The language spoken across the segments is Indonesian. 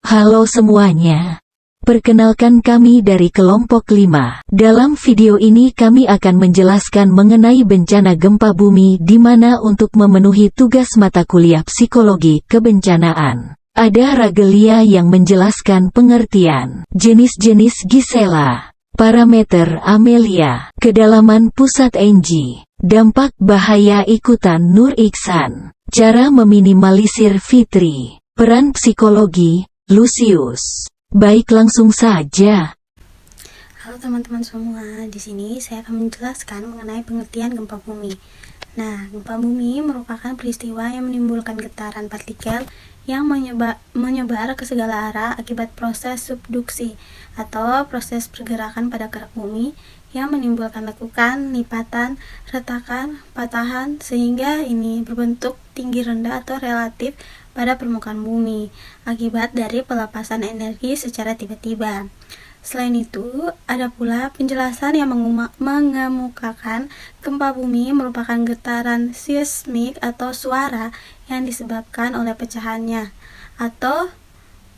Halo semuanya. Perkenalkan kami dari kelompok 5. Dalam video ini kami akan menjelaskan mengenai bencana gempa bumi di mana untuk memenuhi tugas mata kuliah psikologi kebencanaan. Ada Ragelia yang menjelaskan pengertian jenis-jenis Gisela, parameter Amelia, kedalaman pusat Enji, dampak bahaya ikutan Nur Iksan, cara meminimalisir Fitri, peran psikologi Lucius. Baik, langsung saja. Halo teman-teman semua, di sini saya akan menjelaskan mengenai pengertian gempa bumi. Nah, gempa bumi merupakan peristiwa yang menimbulkan getaran partikel yang menyebar ke segala arah akibat proses subduksi atau proses pergerakan pada kerak bumi yang menimbulkan lekukan, lipatan, retakan, patahan, sehingga ini berbentuk tinggi rendah atau relatif pada permukaan bumi akibat dari pelepasan energi secara tiba-tiba. Selain itu, ada pula penjelasan yang mengemukakan gempa bumi merupakan getaran seismik atau suara yang disebabkan oleh pecahannya atau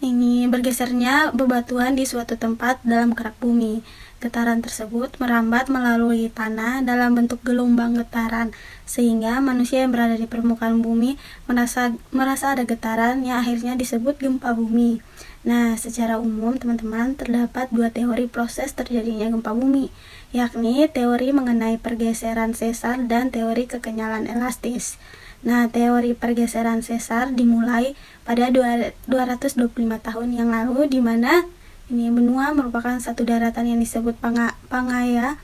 bergesernya bebatuan di suatu tempat dalam kerak bumi. Getaran tersebut merambat melalui tanah dalam bentuk gelombang getaran, sehingga manusia yang berada di permukaan bumi merasa ada getaran yang akhirnya disebut gempa bumi. Nah, secara umum teman-teman terdapat dua teori proses terjadinya gempa bumi, yakni teori mengenai pergeseran sesar dan teori kekenyalan elastis. Nah, teori pergeseran sesar dimulai pada 225 tahun yang lalu, di mana benua merupakan satu daratan yang disebut Pangaya.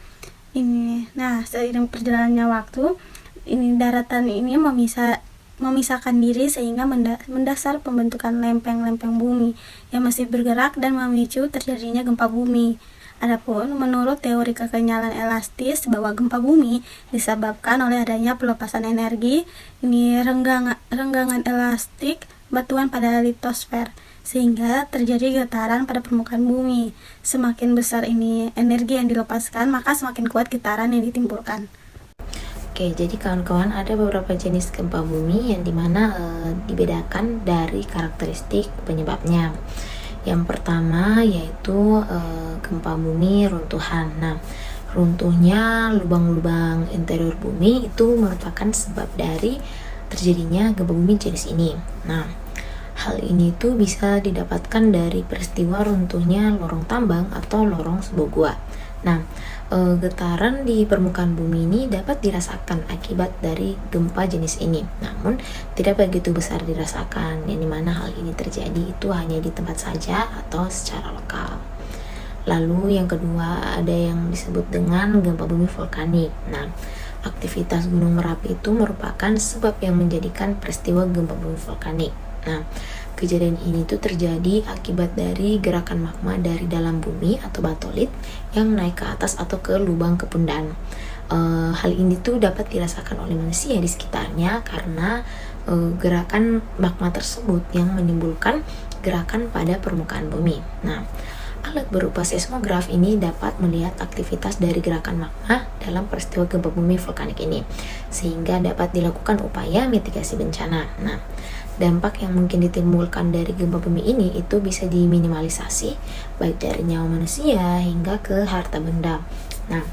Nah, seiring perjalannya waktu, daratan ini memisahkan diri sehingga mendasar pembentukan lempeng-lempeng bumi yang masih bergerak dan memicu terjadinya gempa bumi. Adapun menurut teori kekenyalan elastis bahwa gempa bumi disebabkan oleh adanya pelepasan energi renggangan elastik batuan pada litosfer, sehingga terjadi getaran pada permukaan bumi. Semakin besar energi yang dilepaskan, maka semakin kuat getaran yang ditimbulkan. Oke, jadi kawan-kawan, ada beberapa jenis gempa bumi yang dimana dibedakan dari karakteristik penyebabnya. Yang pertama yaitu gempa bumi runtuhan. Nah, runtuhnya lubang-lubang interior bumi itu merupakan sebab dari terjadinya gempa bumi jenis ini. Nah, hal ini tuh bisa didapatkan dari peristiwa runtuhnya lorong tambang atau lorong sebuah gua. Nah, getaran di permukaan bumi ini dapat dirasakan akibat dari gempa jenis ini, namun tidak begitu besar dirasakan, yang dimana hal ini terjadi itu hanya di tempat saja atau secara lokal. Lalu yang kedua ada yang disebut dengan gempa bumi vulkanik. Nah, aktivitas Gunung Merapi itu merupakan sebab yang menjadikan peristiwa gempa bumi vulkanik. Nah, kejadian ini tuh terjadi akibat dari gerakan magma dari dalam bumi atau batolit yang naik ke atas atau ke lubang kepundan. Hal ini tuh dapat dirasakan oleh manusia di sekitarnya karena gerakan magma tersebut yang menimbulkan gerakan pada permukaan bumi. Nah, alat berupa seismograf ini dapat melihat aktivitas dari gerakan magma dalam peristiwa gempa bumi vulkanik ini, sehingga dapat dilakukan upaya mitigasi bencana. Nah, dampak yang mungkin ditimbulkan dari gempa bumi ini itu bisa diminimalisasi baik dari nyawa manusia hingga ke harta benda. Nah,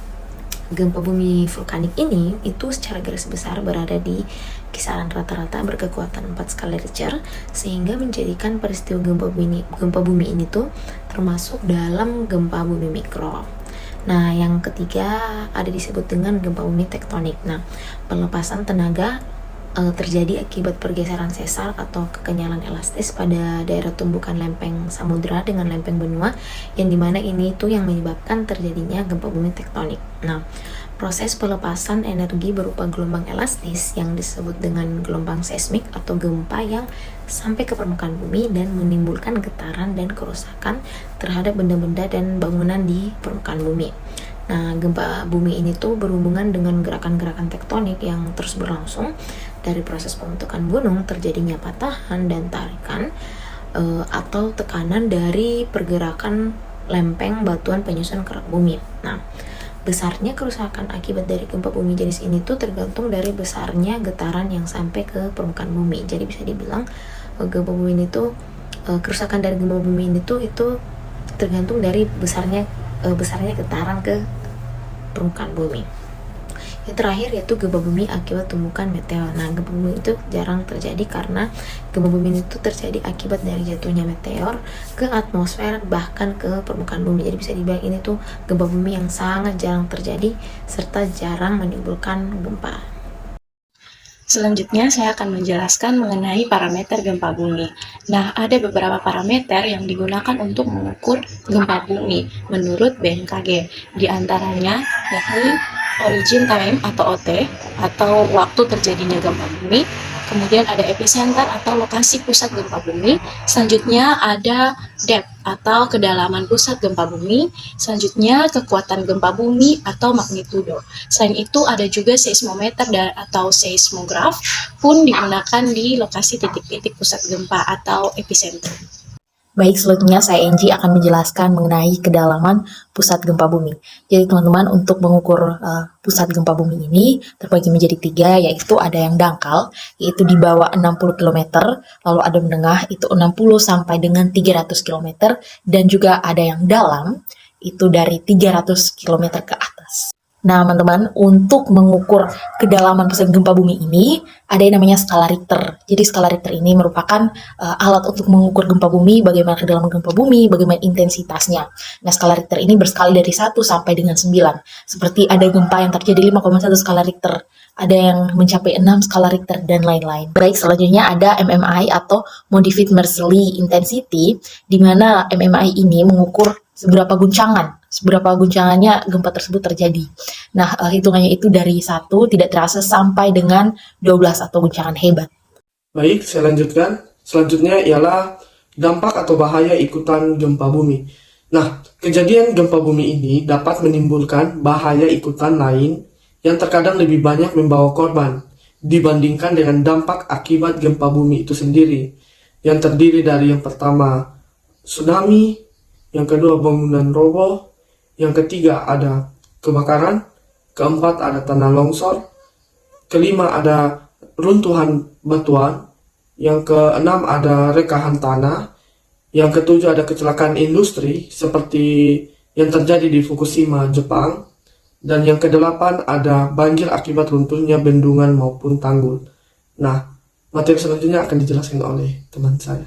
gempa bumi vulkanik ini itu secara garis besar berada di kisaran rata-rata berkekuatan 4 skala Richter, sehingga menjadikan peristiwa gempa bumi ini tuh termasuk dalam gempa bumi mikro. Nah, yang ketiga ada disebut dengan gempa bumi tektonik. Nah, pelepasan tenaga terjadi akibat pergeseran sesar atau kekenyalan elastis pada daerah tumbukan lempeng samudra dengan lempeng benua, yang dimana ini itu yang menyebabkan terjadinya gempa bumi tektonik. Nah, proses pelepasan energi berupa gelombang elastis yang disebut dengan gelombang seismik atau gempa yang sampai ke permukaan bumi dan menimbulkan getaran dan kerusakan terhadap benda-benda dan bangunan di permukaan bumi. Nah, gempa bumi ini tuh berhubungan dengan gerakan-gerakan tektonik yang terus berlangsung dari proses pembentukan gunung, terjadinya patahan dan tarikan atau tekanan dari pergerakan lempeng batuan penyusun kerak bumi. Nah, besarnya kerusakan akibat dari gempa bumi jenis ini tuh tergantung dari besarnya getaran yang sampai ke permukaan bumi. Jadi bisa dibilang gempa bumi ini tuh kerusakan dari gempa bumi itu tergantung dari besarnya getaran ke permukaan bumi. Yang terakhir yaitu gempa bumi akibat tumbukan meteor. Nah, gempa bumi itu jarang terjadi karena gempa bumi itu terjadi akibat dari jatuhnya meteor ke atmosfer bahkan ke permukaan bumi. Jadi bisa dibilang ini tuh gempa bumi yang sangat jarang terjadi serta jarang menimbulkan gempa. Selanjutnya saya akan menjelaskan mengenai parameter gempa bumi. Nah, ada beberapa parameter yang digunakan untuk mengukur gempa bumi menurut BMKG. Di antaranya yakni origin time atau OT atau waktu terjadinya gempa bumi. Kemudian ada epicenter atau lokasi pusat gempa bumi. Selanjutnya ada depth atau kedalaman pusat gempa bumi. Selanjutnya kekuatan gempa bumi atau magnitudo. Selain itu ada juga seismometer atau seismograf pun digunakan di lokasi titik-titik pusat gempa atau epicenter. Baik, selanjutnya saya Angie akan menjelaskan mengenai kedalaman pusat gempa bumi. Jadi teman-teman, untuk mengukur pusat gempa bumi ini terbagi menjadi 3, yaitu ada yang dangkal, yaitu di bawah 60 km, lalu ada menengah, itu 60 sampai dengan 300 km, dan juga ada yang dalam, itu dari 300 km ke atas. Nah, teman-teman, untuk mengukur kedalaman pusat gempa bumi ini, ada yang namanya skala Richter. Jadi, skala Richter ini merupakan alat untuk mengukur gempa bumi, bagaimana kedalaman gempa bumi, bagaimana intensitasnya. Nah, skala Richter ini berskala dari 1 sampai dengan 9. Seperti ada gempa yang terjadi 5,1 skala Richter, ada yang mencapai 6 skala Richter, dan lain-lain. Baik, selanjutnya ada MMI atau Modified Mercalli Intensity, di mana MMI ini mengukur seberapa guncangannya gempa tersebut terjadi. Nah, hitungannya itu dari 1 tidak terasa sampai dengan 12 atau guncangan hebat. Baik, saya lanjutkan. Selanjutnya ialah dampak atau bahaya ikutan gempa bumi. Nah, kejadian gempa bumi ini dapat menimbulkan bahaya ikutan lain yang terkadang lebih banyak membawa korban dibandingkan dengan dampak akibat gempa bumi itu sendiri, yang terdiri dari yang pertama tsunami, yang kedua bangunan roboh, yang ketiga ada kebakaran, keempat ada tanah longsor, kelima ada runtuhan batuan, yang keenam ada rekahan tanah, yang ketujuh ada kecelakaan industri seperti yang terjadi di Fukushima, Jepang, dan yang kedelapan ada banjir akibat runtuhnya bendungan maupun tanggul. Nah, materi selanjutnya akan dijelaskan oleh teman saya.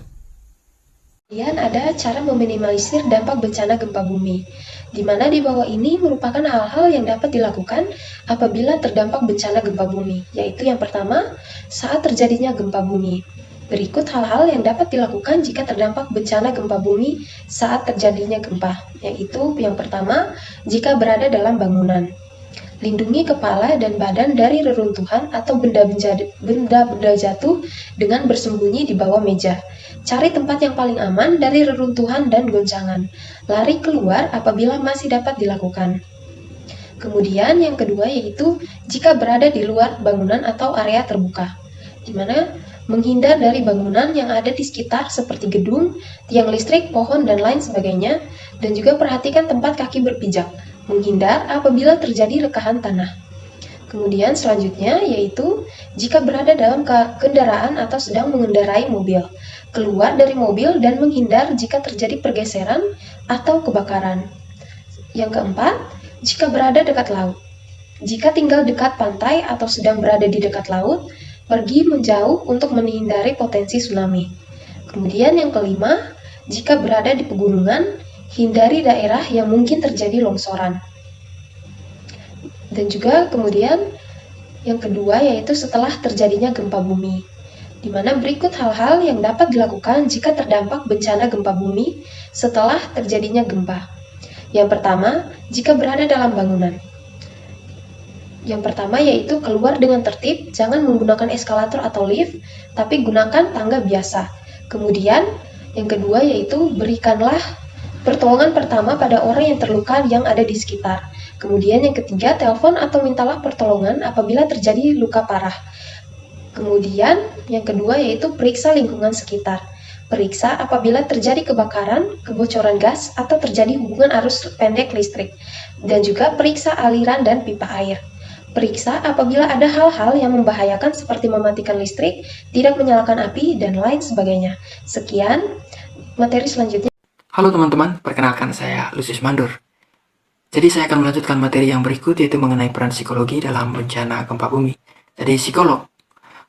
Kemudian ada cara meminimalisir dampak bencana gempa bumi, di mana di bawah ini merupakan hal-hal yang dapat dilakukan apabila terdampak bencana gempa bumi, yaitu yang pertama, saat terjadinya gempa bumi. Berikut hal-hal yang dapat dilakukan jika terdampak bencana gempa bumi saat terjadinya gempa, yaitu yang pertama, jika berada dalam bangunan. Lindungi kepala dan badan dari reruntuhan atau benda-benda jatuh dengan bersembunyi di bawah meja. Cari tempat yang paling aman dari reruntuhan dan goncangan. Lari keluar apabila masih dapat dilakukan. Kemudian yang kedua yaitu jika berada di luar bangunan atau area terbuka, di mana menghindar dari bangunan yang ada di sekitar seperti gedung, tiang listrik, pohon, dan lain sebagainya, dan juga perhatikan tempat kaki berpijak. Menghindar apabila terjadi rekahan tanah. Kemudian selanjutnya yaitu jika berada dalam kendaraan atau sedang mengendarai mobil, keluar dari mobil dan menghindar jika terjadi pergeseran atau kebakaran. Yang keempat, jika berada dekat laut. Jika tinggal dekat pantai atau sedang berada di dekat laut, pergi menjauh untuk menghindari potensi tsunami. Kemudian yang kelima, jika berada di pegunungan, hindari daerah yang mungkin terjadi longsoran. Dan juga kemudian yang kedua yaitu setelah terjadinya gempa bumi, di mana berikut hal-hal yang dapat dilakukan jika terdampak bencana gempa bumi setelah terjadinya gempa. Yang pertama, jika berada dalam bangunan. Yang pertama yaitu keluar dengan tertib, jangan menggunakan eskalator atau lift, tapi gunakan tangga biasa. Kemudian, yang kedua yaitu berikanlah pertolongan pertama pada orang yang terluka yang ada di sekitar. Kemudian yang ketiga, telepon atau mintalah pertolongan apabila terjadi luka parah. Kemudian yang kedua yaitu periksa lingkungan sekitar. Periksa apabila terjadi kebakaran, kebocoran gas, atau terjadi hubungan arus pendek listrik. Dan juga periksa aliran dan pipa air. Periksa apabila ada hal-hal yang membahayakan seperti mematikan listrik, tidak menyalakan api, dan lain sebagainya. Sekian, Materi selanjutnya Halo teman-teman, perkenalkan saya Lucius Mandur. Jadi saya akan melanjutkan materi yang berikut, yaitu mengenai peran psikologi dalam bencana gempa bumi. Jadi psikolog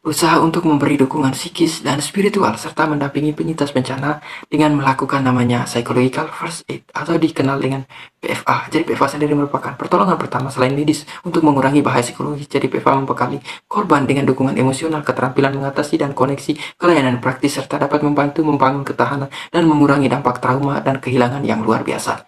berusaha untuk memberi dukungan psikis dan spiritual serta mendampingi penyintas bencana dengan melakukan namanya psychological first aid atau dikenal dengan PFA. Jadi PFA sendiri merupakan pertolongan pertama selain medis untuk mengurangi bahaya psikologis. Jadi PFA membekali korban dengan dukungan emosional, keterampilan mengatasi dan koneksi ke layanan praktis, serta dapat membantu membangun ketahanan dan mengurangi dampak trauma dan kehilangan yang luar biasa.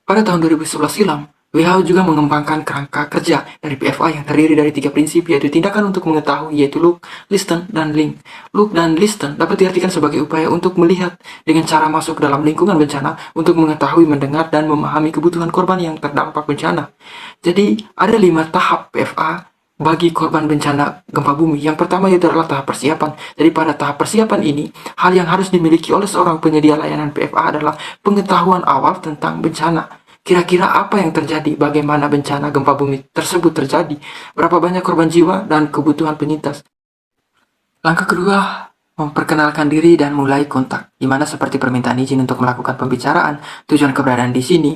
Pada tahun 2011 silam, WHO juga mengembangkan kerangka kerja dari PFA yang terdiri dari 3 prinsip, yaitu tindakan untuk mengetahui, yaitu look, listen, dan link. Look dan listen dapat diartikan sebagai upaya untuk melihat dengan cara masuk dalam lingkungan bencana untuk mengetahui, mendengar, dan memahami kebutuhan korban yang terdampak bencana. Jadi, ada 5 tahap PFA bagi korban bencana gempa bumi. Yang pertama yaitu adalah tahap persiapan. Jadi pada tahap persiapan ini, hal yang harus dimiliki oleh seorang penyedia layanan PFA adalah pengetahuan awal tentang bencana. Kira-kira apa yang terjadi, bagaimana bencana gempa bumi tersebut terjadi, berapa banyak korban jiwa, dan kebutuhan penyintas. Langkah kedua, memperkenalkan diri dan mulai kontak, di mana seperti permintaan izin untuk melakukan pembicaraan, tujuan keberadaan di sini,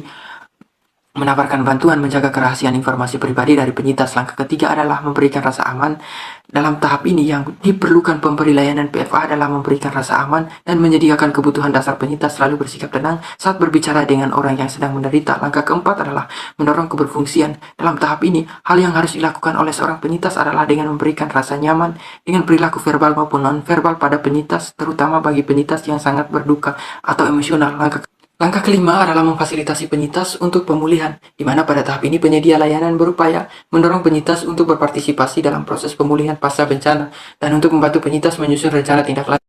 menawarkan bantuan menjaga kerahasiaan informasi pribadi dari penyintas. Langkah ketiga adalah memberikan rasa aman. Dalam tahap ini yang diperlukan pemberi layanan PFA adalah memberikan rasa aman dan menyediakan kebutuhan dasar penyintas, selalu bersikap tenang saat berbicara dengan orang yang sedang menderita. Langkah keempat adalah mendorong keberfungsian. Dalam tahap ini, hal yang harus dilakukan oleh seorang penyintas adalah dengan memberikan rasa nyaman dengan perilaku verbal maupun non-verbal pada penyintas, terutama bagi penyintas yang sangat berduka atau emosional. Langkah kelima adalah memfasilitasi penyintas untuk pemulihan, di mana pada tahap ini penyedia layanan berupaya mendorong penyintas untuk berpartisipasi dalam proses pemulihan pasca bencana dan untuk membantu penyintas menyusun rencana tindak lanjut.